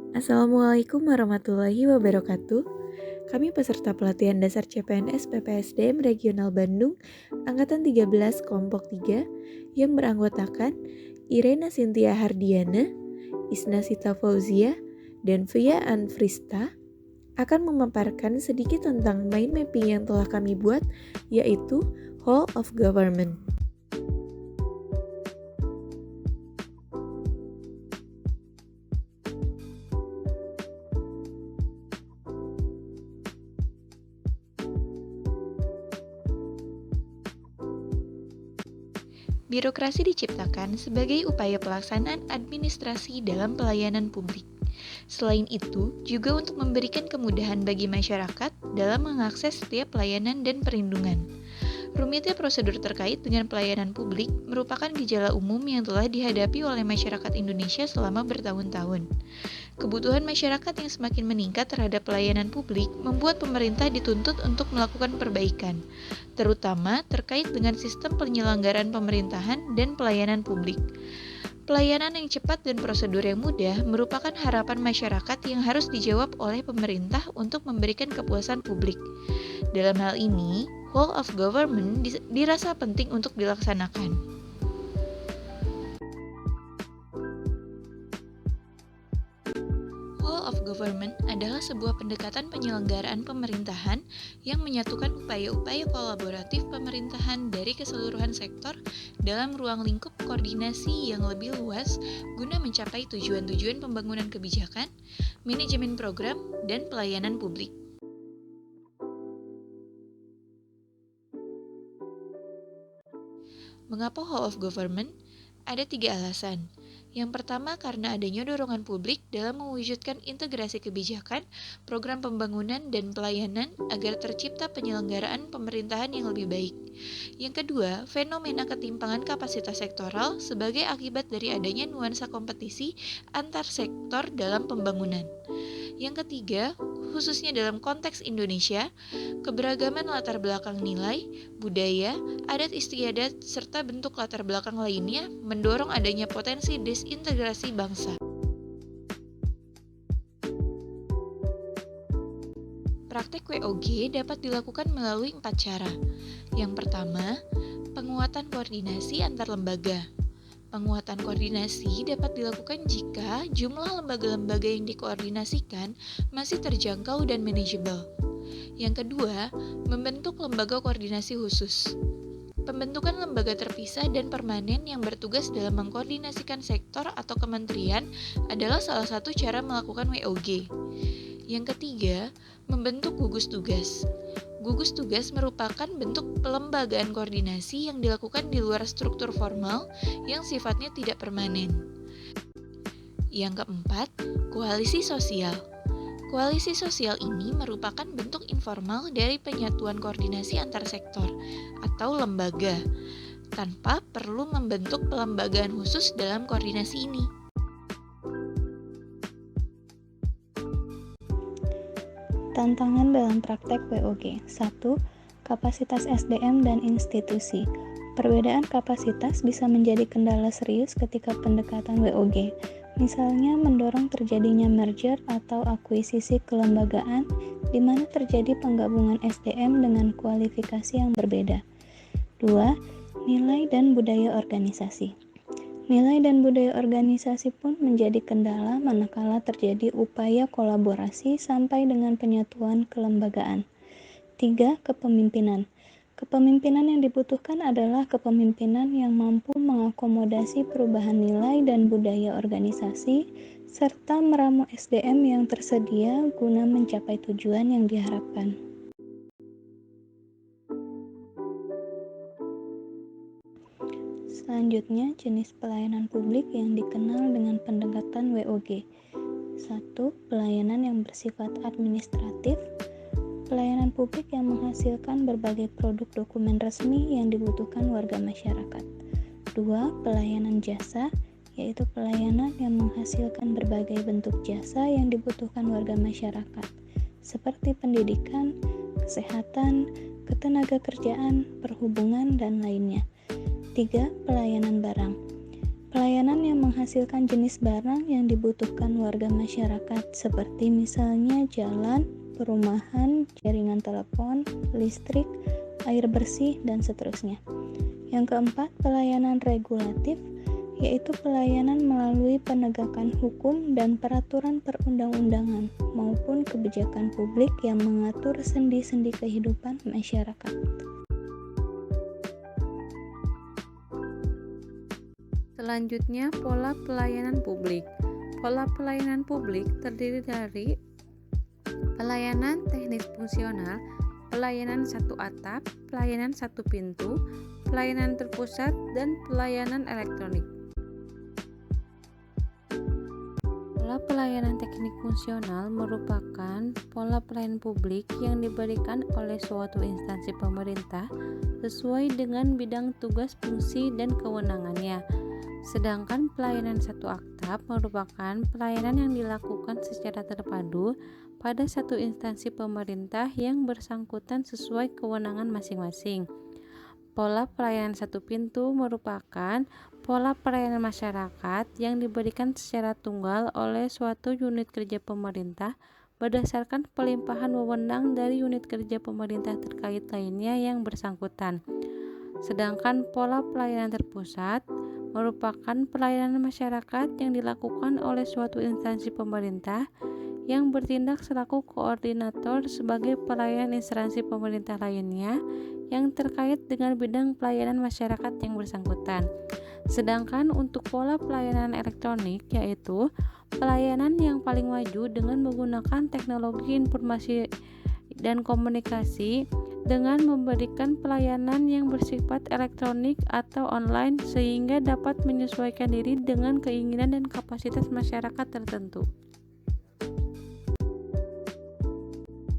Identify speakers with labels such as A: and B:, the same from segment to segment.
A: Assalamualaikum warahmatullahi wabarakatuh. Kami peserta pelatihan dasar CPNS PPSDM Regional Bandung Angkatan 13 Kelompok 3 yang beranggotakan Irena Cynthia Hardiana, Isna Sita Fauzia, dan Via Anfrista akan memaparkan sedikit tentang mind mapping yang telah kami buat, yaitu Whole of Government. Birokrasi diciptakan sebagai upaya pelaksanaan administrasi dalam pelayanan publik. Selain itu, juga untuk memberikan kemudahan bagi masyarakat dalam mengakses setiap pelayanan dan perlindungan. Rumitnya prosedur terkait dengan pelayanan publik merupakan gejala umum yang telah dihadapi oleh masyarakat Indonesia selama bertahun-tahun. Kebutuhan masyarakat yang semakin meningkat terhadap pelayanan publik membuat pemerintah dituntut untuk melakukan perbaikan, terutama terkait dengan sistem penyelenggaraan pemerintahan dan pelayanan publik. Pelayanan yang cepat dan prosedur yang mudah merupakan harapan masyarakat yang harus dijawab oleh pemerintah untuk memberikan kepuasan publik. Dalam hal ini, whole of government dirasa penting untuk dilaksanakan. Whole of government adalah sebuah pendekatan penyelenggaraan pemerintahan yang menyatukan upaya-upaya kolaboratif pemerintahan dari keseluruhan sektor dalam ruang lingkup koordinasi yang lebih luas guna mencapai tujuan-tujuan pembangunan kebijakan, manajemen program, dan pelayanan publik. Mengapa whole of government? Ada 3 alasan. Yang pertama, karena adanya dorongan publik dalam mewujudkan integrasi kebijakan, program pembangunan, dan pelayanan agar tercipta penyelenggaraan pemerintahan yang lebih baik. Yang kedua, fenomena ketimpangan kapasitas sektoral sebagai akibat dari adanya nuansa kompetisi antar sektor dalam pembangunan. Yang ketiga, khususnya dalam konteks Indonesia, keberagaman latar belakang nilai, budaya, adat istiadat, serta bentuk latar belakang lainnya mendorong adanya potensi disintegrasi bangsa. Praktek WOG dapat dilakukan melalui 4 cara. Yang pertama, penguatan koordinasi antar lembaga. Penguatan koordinasi dapat dilakukan jika jumlah lembaga-lembaga yang dikoordinasikan masih terjangkau dan manajeble. Yang kedua, membentuk lembaga koordinasi khusus. Pembentukan lembaga terpisah dan permanen yang bertugas dalam mengkoordinasikan sektor atau kementerian adalah salah satu cara melakukan WOG. Yang ketiga, membentuk gugus tugas. Gugus tugas merupakan bentuk pelembagaan koordinasi yang dilakukan di luar struktur formal yang sifatnya tidak permanen. Yang keempat, koalisi sosial. Koalisi sosial ini merupakan bentuk informal dari penyatuan koordinasi antar sektor atau lembaga, tanpa perlu membentuk pelembagaan khusus dalam koordinasi ini.
B: Tantangan dalam praktek WOG. 1. Kapasitas SDM dan institusi. Perbedaan kapasitas bisa menjadi kendala serius ketika pendekatan WOG. Misalnya mendorong terjadinya merger atau akuisisi kelembagaan di mana terjadi penggabungan SDM dengan kualifikasi yang berbeda. 2. Nilai dan budaya organisasi. Nilai dan budaya organisasi pun menjadi kendala manakala terjadi upaya kolaborasi sampai dengan penyatuan kelembagaan. 3. Kepemimpinan. Kepemimpinan yang dibutuhkan adalah kepemimpinan yang mampu mengakomodasi perubahan nilai dan budaya organisasi serta meramu SDM yang tersedia guna mencapai tujuan yang diharapkan. Selanjutnya, jenis pelayanan publik yang dikenal dengan pendekatan WOG. 1. Pelayanan yang bersifat administratif. Pelayanan publik yang menghasilkan berbagai produk dokumen resmi yang dibutuhkan warga masyarakat. 2. Pelayanan jasa, yaitu pelayanan yang menghasilkan berbagai bentuk jasa yang dibutuhkan warga masyarakat, seperti pendidikan, kesehatan, ketenagakerjaan, perhubungan, dan lainnya. 3. Pelayanan barang. Pelayanan yang menghasilkan jenis barang yang dibutuhkan warga masyarakat seperti misalnya jalan, perumahan, jaringan telepon, listrik, air bersih, dan seterusnya. Yang keempat, pelayanan regulatif, yaitu pelayanan melalui penegakan hukum dan peraturan perundang-undangan maupun kebijakan publik yang mengatur sendi-sendi kehidupan masyarakat.
C: Selanjutnya, pola pelayanan publik. Pola pelayanan publik terdiri dari pelayanan teknis fungsional, pelayanan satu atap, pelayanan satu pintu, pelayanan terpusat, dan pelayanan elektronik. Pola pelayanan teknik fungsional merupakan pola pelayanan publik yang diberikan oleh suatu instansi pemerintah sesuai dengan bidang tugas, fungsi, dan kewenangannya. Sedangkan pelayanan satu atap merupakan pelayanan yang dilakukan secara terpadu pada satu instansi pemerintah yang bersangkutan sesuai kewenangan masing-masing. Pola pelayanan satu pintu merupakan pola pelayanan masyarakat yang diberikan secara tunggal oleh suatu unit kerja pemerintah berdasarkan pelimpahan wewenang dari unit kerja pemerintah terkait lainnya yang bersangkutan. Sedangkan pola pelayanan terpusat merupakan pelayanan masyarakat yang dilakukan oleh suatu instansi pemerintah yang bertindak selaku koordinator sebagai pelayanan instansi pemerintah lainnya yang terkait dengan bidang pelayanan masyarakat yang bersangkutan. Sedangkan untuk pola pelayanan elektronik, yaitu pelayanan yang paling maju dengan menggunakan teknologi informasi dan komunikasi dengan memberikan pelayanan yang bersifat elektronik atau online sehingga dapat menyesuaikan diri dengan keinginan dan kapasitas masyarakat tertentu.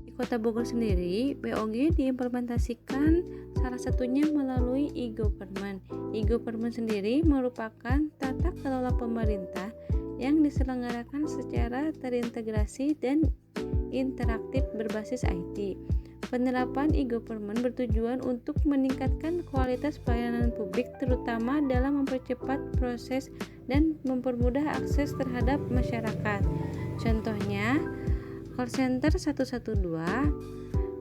C: Di Kota Bogor sendiri, BOG diimplementasikan salah satunya melalui e-government. E-government sendiri merupakan tata kelola pemerintah yang diselenggarakan secara terintegrasi dan interaktif berbasis IT. Penerapan e-government bertujuan untuk meningkatkan kualitas pelayanan publik terutama dalam mempercepat proses dan mempermudah akses terhadap masyarakat. Contohnya, call center 112,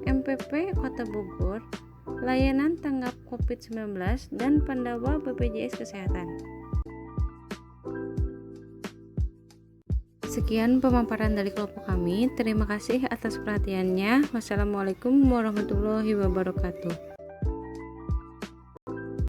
C: MPP Kota Bogor, layanan tanggap COVID-19, dan Pandawa BPJS Kesehatan. Sekian pemaparan dari kelompok kami. Terima kasih atas perhatiannya. Wassalamualaikum warahmatullahi wabarakatuh.